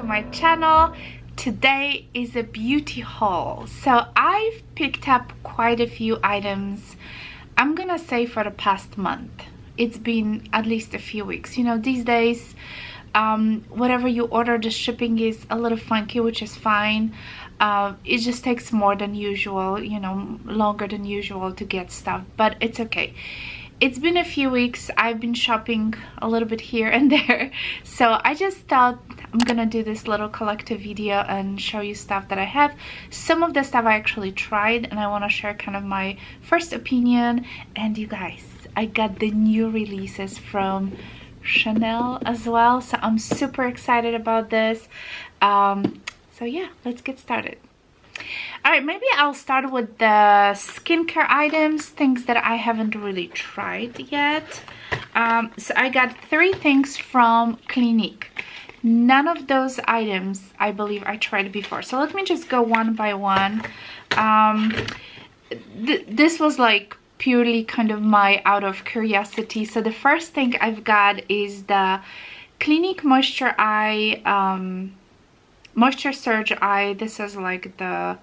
my channel. Today is a beauty haul. So I've picked up quite a few items, I'm gonna say for the past month. It's been at least a few weeks. You know, these days whatever you order, the shipping is a little funky, which is fine. It just takes more than usual, you know, longer than usual to get stuff, but it's okay. It's been a few weeks. I've been shopping a little bit here and there, so I just thought I'm gonna do this little collective video and show you stuff that I have. Some of the stuff I actually tried, and I want to share kind of my first opinion. And you guys, I got the new releases from Chanel as well, so I'm super excited about this. So yeah, let's get started. All right, maybe I'll start with the skincare items, things that I haven't really tried yet. So I got 3 things from Clinique. None of those items I believe I tried before, so let me just go one by one. This was like purely kind of my out of curiosity. So the first thing I've got is the Clinique Moisture Eye Moisture Surge Eye. This is like the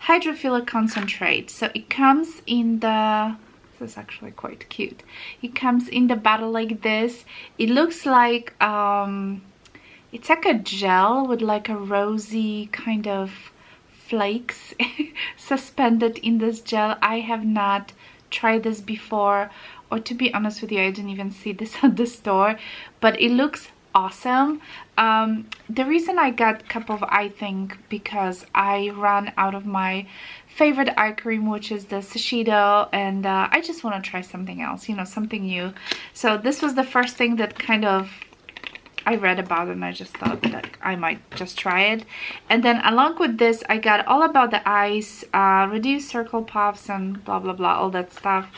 hydrophilic concentrate. So it comes in the, this is actually quite cute, it comes in the bottle like this. It looks like it's like a gel with like a rosy kind of flakes suspended in this gel. I have not tried this before, or to be honest with you, I didn't even see this at the store, but it looks awesome. The reason I got Couple, I think because I ran out of my favorite eye cream, which is the Shiseido, and I just want to try something else, you know, something new. So this was the first thing that kind of I read about, and I just thought that I might just try it. And then along with this, I got All About the Eyes, Reduced Circle Puffs, and blah blah blah, all that stuff.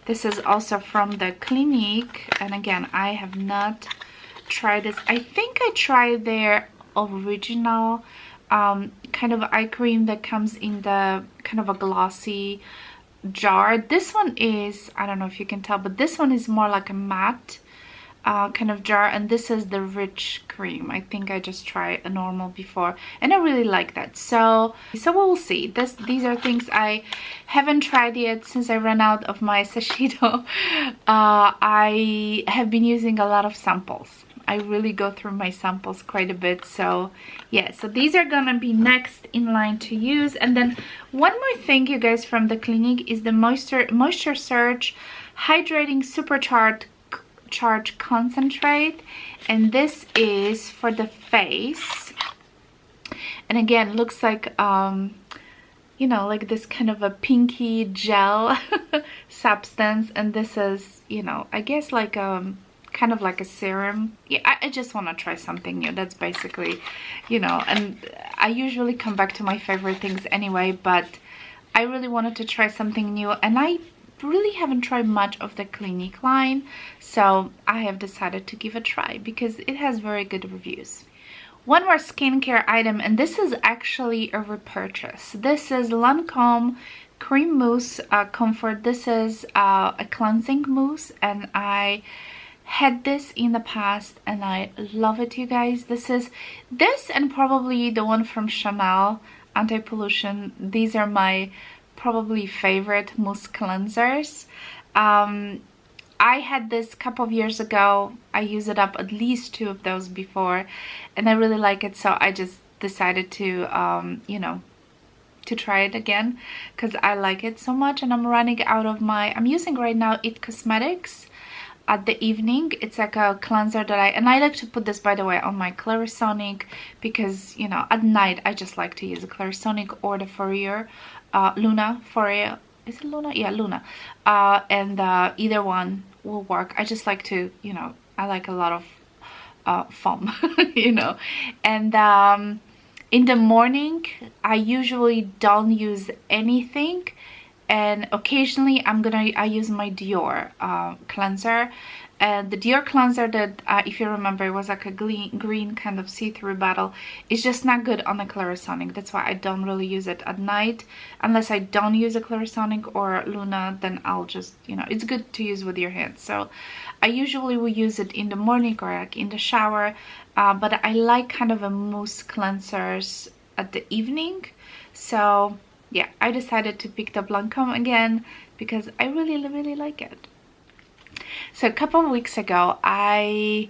This is also from the Clinique, and again, I have not tried this. I think I tried their original kind of eye cream that comes in the kind of a glossy jar. This one is, I don't know if you can tell, but this one is more like a matte kind of jar, and this is the rich cream. I think I just tried a normal before, and I really like that. So we'll see. These are things I haven't tried yet since I ran out of my Shiseido. I have been using a lot of samples. I really go through my samples quite a bit. So yeah, so these are gonna be next in line to use. And then one more thing, you guys, from the Clinique is the Moisture Surge Hydrating Supercharged Concentrate, and this is for the face. And again, looks like you know, like this kind of a pinky gel substance, and this is, you know, I guess like kind of like a serum. Yeah, I just want to try something new. That's basically, you know, and I usually come back to my favorite things anyway, but I really wanted to try something new, and I really haven't tried much of the Clinique line, so I have decided to give a try because it has very good reviews. One more skincare item, and this is actually a repurchase. This is Lancome Cream Mousse Comfort. This is a cleansing mousse, and I had this in the past and I love it, you guys. This and probably the one from Chanel, Anti-Pollution. These are my probably favorite mousse cleansers. I had this a couple of years ago. I used it up at least 2 of those before, and I really like it, so I just decided to you know, to try it again because I like it so much. And I'm running out of my, I'm using right now It Cosmetics at the evening. It's like a cleanser that I like to put this, by the way, on my Clarisonic, because, you know, at night I just like to use a Clarisonic or the Fourier, Luna Fourier. Is it Luna? Yeah, Luna. And either one will work. I just like to, you know, I like a lot of foam, you know. And in the morning I usually don't use anything and occasionally I use my Dior cleanser. And the Dior cleanser that, if you remember, it was like a green kind of see-through bottle. It's just not good on a Clarisonic. That's why I don't really use it at night. Unless I don't use a Clarisonic or Luna, then I'll just, you know, it's good to use with your hands. So I usually will use it in the morning or like in the shower. But I like kind of a mousse cleansers at the evening. So yeah, I decided to pick up Lancome again because I really like it. So a couple of weeks ago, I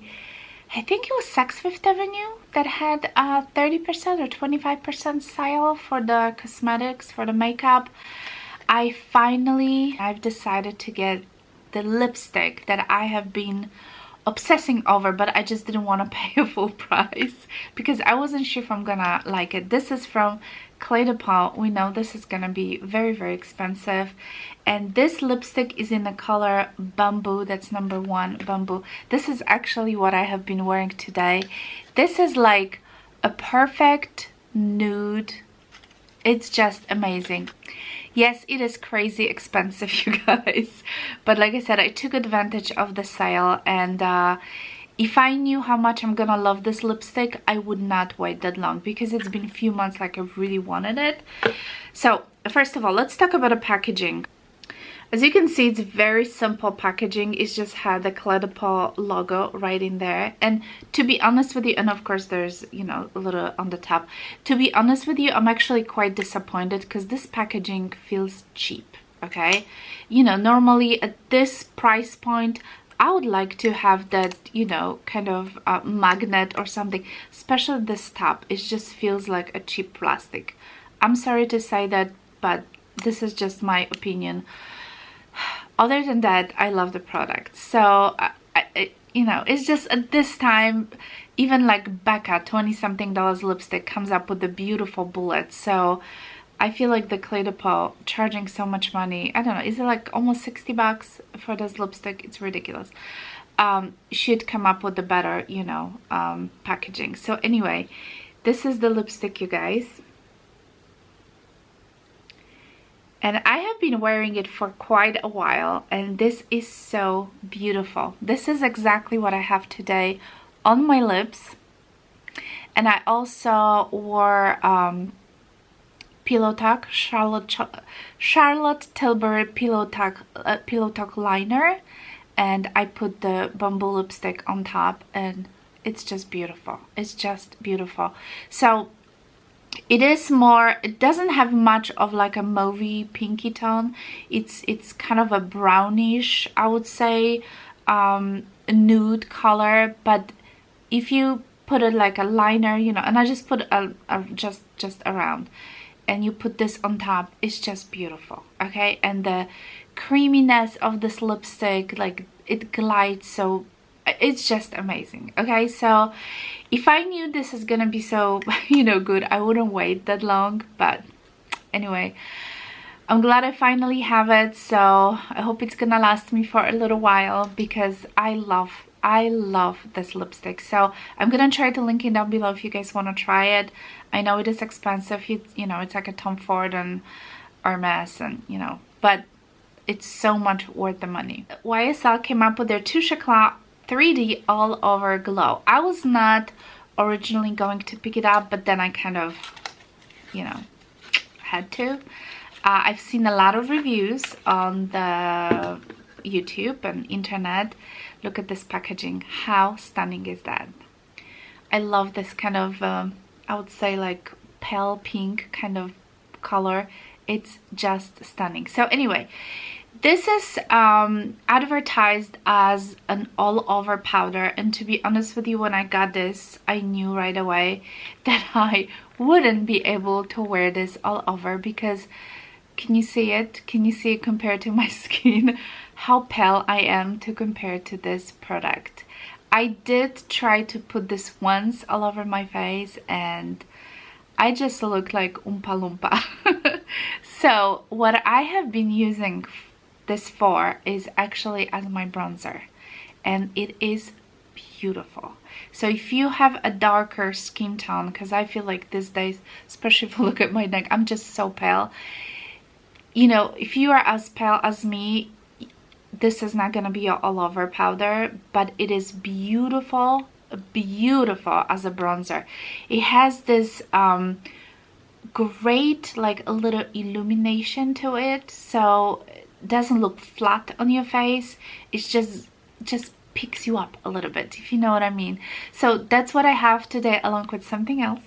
think it was Saks Fifth Avenue that had 30% or 25% sale for the cosmetics, for the makeup. I've decided to get the lipstick that I have been obsessing over, but I just didn't want to pay a full price because I wasn't sure if I'm gonna like it. This is from Clé de Peau. We know this is gonna be very expensive, and this lipstick is in the color Bamboo. That's number 1, Bamboo. This is actually what I have been wearing today. This is like a perfect nude. It's just amazing. Yes, it is crazy expensive, you guys, but like I said, I took advantage of the sale, and if I knew how much I'm gonna love this lipstick, I would not wait that long because it's been a few months like I really wanted it. So first of all, let's talk about the packaging. As you can see, it's very simple packaging. It's just had the Clé de Peau logo right in there. And to be honest with you, and of course there's, you know, a little on the top. To be honest with you, I'm actually quite disappointed because this packaging feels cheap, okay? You know, normally at this price point, I would like to have that, you know, kind of magnet or something. Especially this top, it just feels like a cheap plastic. I'm sorry to say that, but this is just my opinion. Other than that, I love the product. So, you know, it's just at this time, even like Becca, $20-something lipstick comes up with the beautiful bullet. So I feel like the Clé de Peau charging so much money. I don't know, is it like almost 60 bucks for this lipstick? It's ridiculous. Should come up with the better, you know, packaging. So anyway, this is the lipstick, you guys. And I have been wearing it for quite a while, and this is so beautiful. This is exactly what I have today on my lips. And I also wore Pillow Talk, Charlotte Tilbury Pillow Talk liner, and I put the Bamboo lipstick on top, and it's just beautiful. It's just beautiful. So it is more, it doesn't have much of like a mauvey pinky tone. It's kind of a brownish, I would say, nude color. But if you put it like a liner, you know, and I just put just around, and you put this on top, it's just beautiful, okay? And the creaminess of this lipstick, like it glides, so it's just amazing, okay? So if I knew this is gonna be so, you know, good, I wouldn't wait that long. But anyway, I'm glad I finally have it. So I hope it's gonna last me for a little while because I love this lipstick. So I'm gonna try to link it down below if you guys want to try it. I know it is expensive. You know, it's like a Tom Ford and Hermes, and you know, but it's so much worth the money. YSL came up with their Touche Éclat 3D all over glow. I was not originally going to pick it up, but then I kind of, you know, had to. I've seen a lot of reviews on the YouTube and internet. Look at this packaging. How stunning is that? I love this kind of I would say like pale pink kind of color. It's just stunning. So anyway, this is advertised as an all-over powder, and to be honest with you, when I got this, I knew right away that I wouldn't be able to wear this all over because, can you see it? Can you see it compared to my skin? How pale I am to compare to this product. I did try to put this once all over my face, and I just look like Oompa Loompa. So what I have been using this for is actually as my bronzer, and it is beautiful. So if you have a darker skin tone, because I feel like these days, especially if you look at my neck, I'm just so pale, you know, if you are as pale as me, this is not gonna be your all over powder, but it is beautiful, beautiful as a bronzer. It has this great, like a little illumination to it, so it doesn't look flat on your face. It's just picks you up a little bit, if you know what I mean. So that's what I have today, along with something else.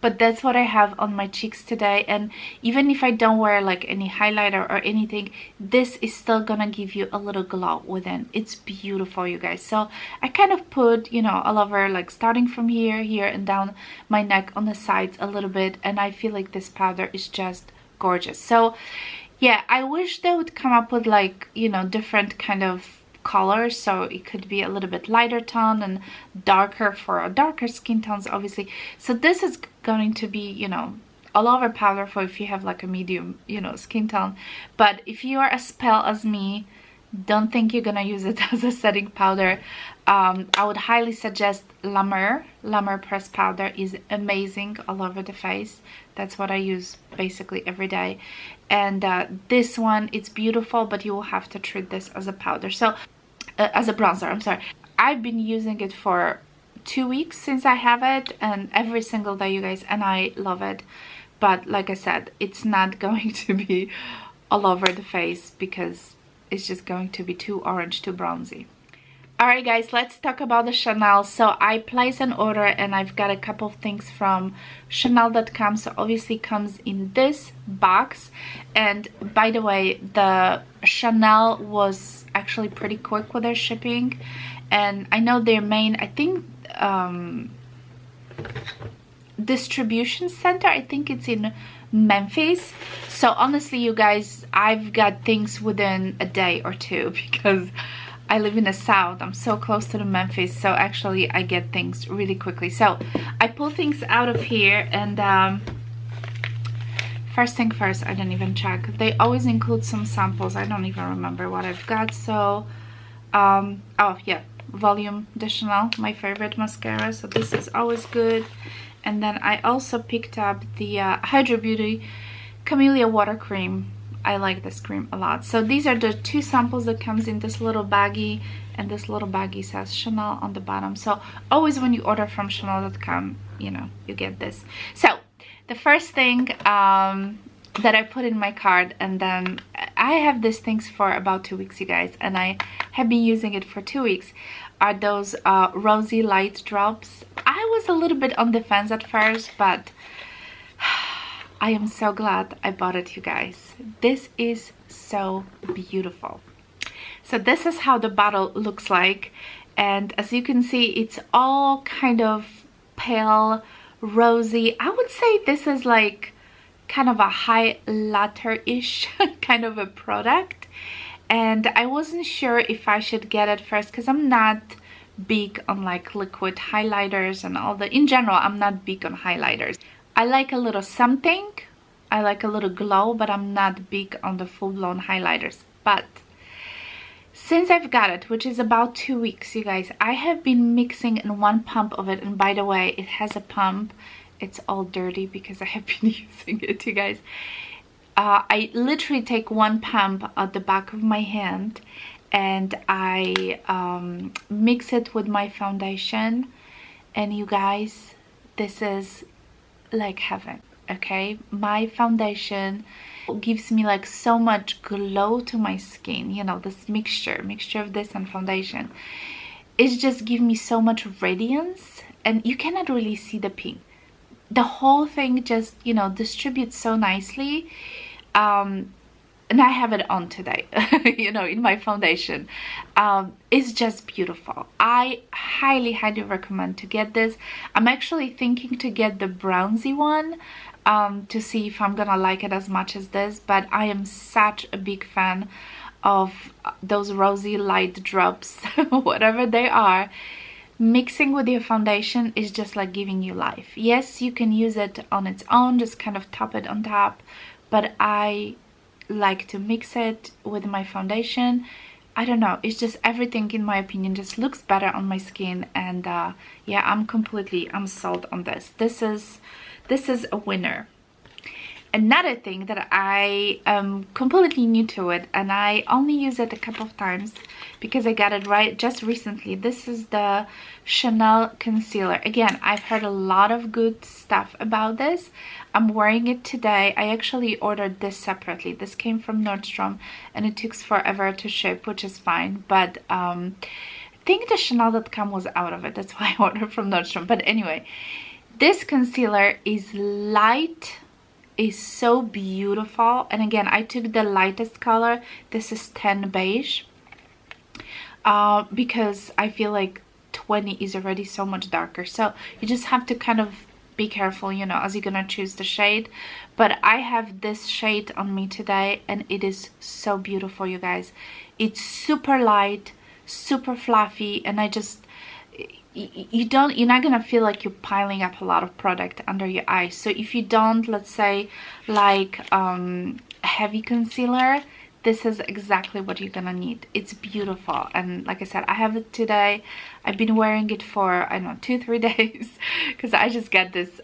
But that's what I have on my cheeks today. And even if I don't wear like any highlighter or anything, this is still gonna give you a little glow within. It's beautiful, you guys. So I kind of put, you know, all over, like starting from here, and down my neck, on the sides a little bit, and I feel like this powder is just gorgeous. So yeah, I wish they would come up with, like, you know, different kind of colors, so it could be a little bit lighter tone and darker for darker skin tones, obviously. So this is going to be, you know, all over powder for if you have like a medium, you know, skin tone. But if you are as pale as me, don't think you're gonna use it as a setting powder. I would highly suggest La Mer pressed powder is amazing all over the face. That's what I use basically every day. And this one, it's beautiful, but you will have to treat this as a powder. So as a bronzer, I'm sorry. I've been using it for 2 weeks since I have it, and every single day, you guys, and I love it. But like I said, it's not going to be all over the face because it's just going to be too orange, too bronzy. Alright guys, let's talk about the Chanel. So I placed an order and I've got a couple of things from Chanel.com. So obviously comes in this box. And by the way, the Chanel was actually pretty quick with their shipping. And I know their main, I think, distribution center, I think it's in Memphis. So honestly, you guys, I've got things within a day or two because I live in the south. I'm so close to the Memphis, so actually I get things really quickly. So I pull things out of here, and first thing first, I didn't even check. They always include some samples. I don't even remember what I've got. So oh yeah, Volume de Chanel, my favorite mascara, so this is always good. And then I also picked up the Hydra Beauty Camellia Water Cream. I like this cream a lot. So these are the two samples that comes in this little baggie, and this little baggie says Chanel on the bottom. So always when you order from Chanel.com, you know, you get this. So the first thing that I put in my cart, and then I have these things for about 2 weeks, you guys, and I have been using it for 2 weeks, are those Rosy Light Drops. I was a little bit on the fence at first, but I am so glad I bought it, you guys. This is so beautiful. So this is how the bottle looks like, and as you can see, it's all kind of pale rosy. I would say this is like kind of a highlighter-ish kind of a product, and I wasn't sure if I should get it first because I'm not big on like liquid highlighters and all the, in general, I'm not big on highlighters. I like a little something, I like a little glow, but I'm not big on the full-blown highlighters. But since I've got it, which is about 2 weeks, you guys, I have been mixing in one pump of it. And by the way, it has a pump. It's all dirty because I have been using it, you guys. I literally take one pump at the back of my hand, and I mix it with my foundation. And you guys, this is like heaven. Okay, my foundation gives me like so much glow to my skin. You know, this mixture of this and foundation, it's just give me so much radiance, and you cannot really see the pink. The whole thing just, you know, distributes so nicely. And I have it on today, you know, in my foundation. It's just beautiful. I highly recommend to get this. I'm actually thinking to get the bronzy one to see if I'm gonna like it as much as this, but I am such a big fan of those Rosy Light Drops, whatever they are. Mixing with your foundation is just like giving you life. Yes, you can use it on its own, just kind of top it on top, but I like to mix it with my foundation. I don't know, it's just everything, in my opinion, just looks better on my skin. And yeah, I'm sold on this. This is a winner. Another thing that I am completely new to it, and I only use it a couple of times because I got it right just recently. This is the Chanel concealer. Again, I've heard a lot of good stuff about this. I'm wearing it today. I actually ordered this separately. This came from Nordstrom and it took forever to ship, which is fine, but I think the Chanel.com was out of it. That's why I ordered from Nordstrom. But anyway, this concealer is light, is so beautiful, and again, I took the lightest color. This is 10 beige, because I feel like 20 is already so much darker, so you just have to kind of be careful, you know, as you're gonna choose the shade. But I have this shade on me today and it is so beautiful, you guys. It's super light, super fluffy, and I just, you're not gonna feel like you're piling up a lot of product under your eyes. So if you don't, let's say, like heavy concealer, this is exactly what you're gonna need. It's beautiful, and like I said, I have it today. I've been wearing it for, I don't know, 2-3 days because I just got this,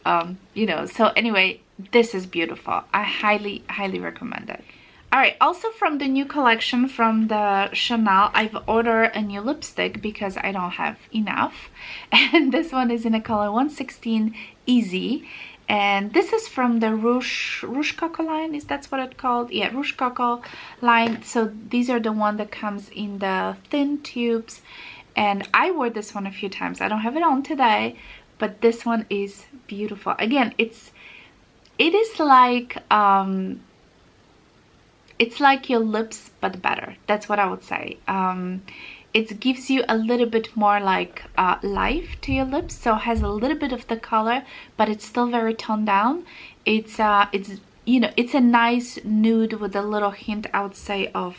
you know. So anyway, this is beautiful. I highly recommend it. Alright, also from the new collection from the Chanel, I've ordered a new lipstick because I don't have enough. And this one is in a color 116 Easy. And this is from the Rouge Coco line, is that what it's called? Yeah, Rouge Coco line. So these are the one that comes in the thin tubes. And I wore this one a few times. I don't have it on today, but this one is beautiful. Again, it is like... it's like your lips but better. That's what I would say. It gives you a little bit more like life to your lips, so it has a little bit of the color, but it's still very toned down. It's you know, it's a nice nude with a little hint, I would say, of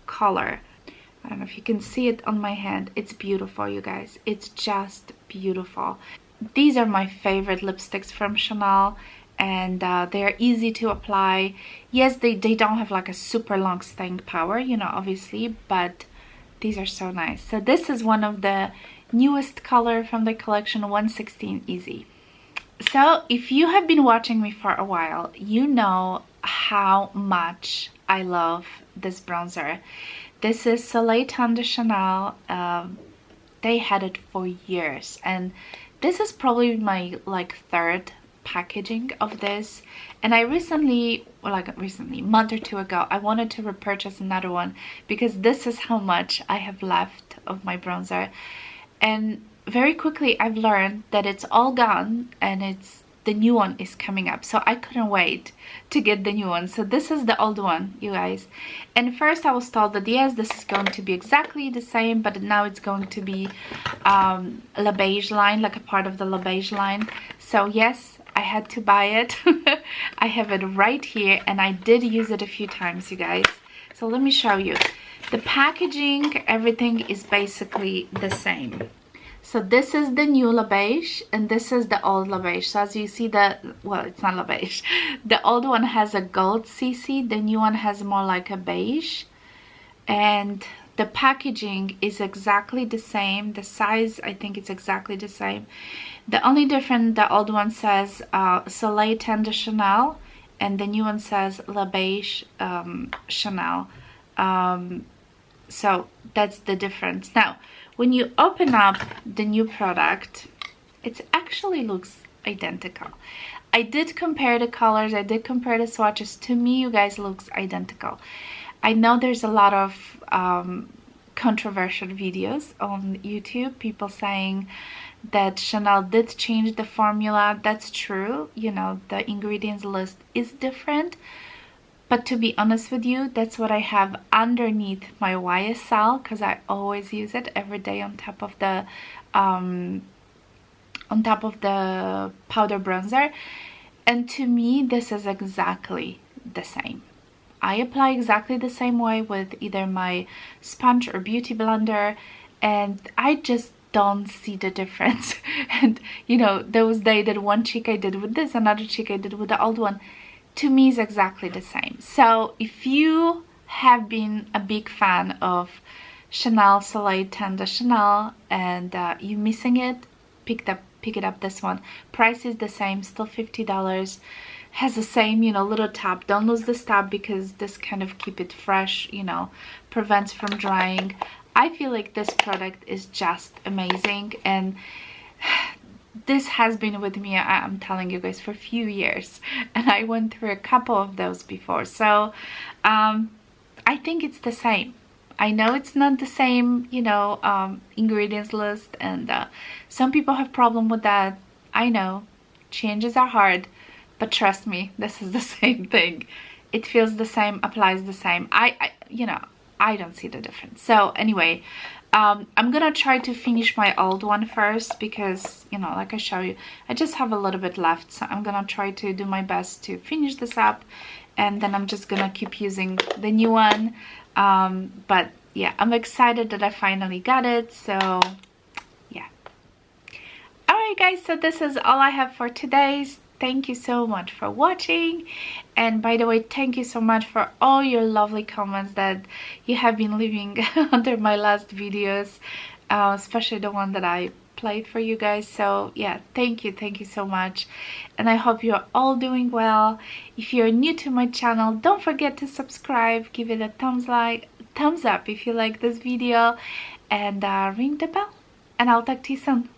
color. I don't know if you can see it on my hand. It's beautiful, you guys. It's just beautiful. These are my favorite lipsticks from Chanel. And they're easy to apply. Yes, they don't have like a super long staying power, you know, obviously, but these are so nice. So this is one of the newest color from the collection, 116 Easy. So if you have been watching me for a while, you know how much I love this bronzer. This is Soleil Tan de Chanel. They had it for years, and this is probably my like third packaging of this, and I recently, a month or two ago, I wanted to repurchase another one because this is how much I have left of my bronzer. And very quickly I've learned that it's all gone and the new one is coming up, so I couldn't wait to get the new one. So this is the old one, you guys. And first I was told that yes, this is going to be exactly the same, but now it's going to be La Beige line, like a part of the La Beige line. So yes, I had to buy it. I have it right here, and I did use it a few times, you guys. So let me show you. The packaging, everything is basically the same. So this is the new La Beige, and this is the old La Beige. So as you see, well, it's not La Beige. The old one has a gold CC, the new one has more like a beige. And the packaging is exactly the same. The size, I think it's exactly the same. The only difference, the old one says Soleil Tan de Chanel, and the new one says La Beige Chanel. So that's the difference. Now, when you open up the new product, it actually looks identical. I did compare the colors, I did compare the swatches. To me, you guys, looks identical. I know there's a lot of controversial videos on YouTube, people saying that Chanel did change the formula. That's true, you know, the ingredients list is different, but to be honest with you, that's what I have underneath my YSL, because I always use it every day on top of the powder bronzer. And to me, this is exactly the same. I apply exactly the same way with either my sponge or beauty blender, and I just don't see the difference. And you know, those days that one cheek I did with this, another cheek I did with the old one, to me is exactly the same. So if you have been a big fan of Chanel Soleil Tan de Chanel and you're missing it, pick it up, this one. Price is the same, still $50. has the same, you know, little tab. Don't lose this tab because this kind of keep it fresh, you know, prevents from drying. I feel like this product is just amazing, and this has been with me, I'm telling you guys, for a few years, and I went through a couple of those before. So I think it's the same. I know it's not the same, you know, ingredients list, and some people have problem with that. I know changes are hard, but trust me, this is the same thing. It feels the same, applies the same. You know, I don't see the difference. So anyway, I'm gonna try to finish my old one first because, you know, like I show you, I just have a little bit left. So I'm gonna try to do my best to finish this up, and then I'm just gonna keep using the new one. But yeah, I'm excited that I finally got it. So yeah. Alright guys, so this is all I have for today. Thank you so much for watching, and by the way, thank you so much for all your lovely comments that you have been leaving under my last videos, especially the one that I played for you guys. So yeah, thank you so much, and I hope you're all doing well. If you're new to my channel, don't forget to subscribe, give it a thumbs up if you like this video, and ring the bell, and I'll talk to you soon.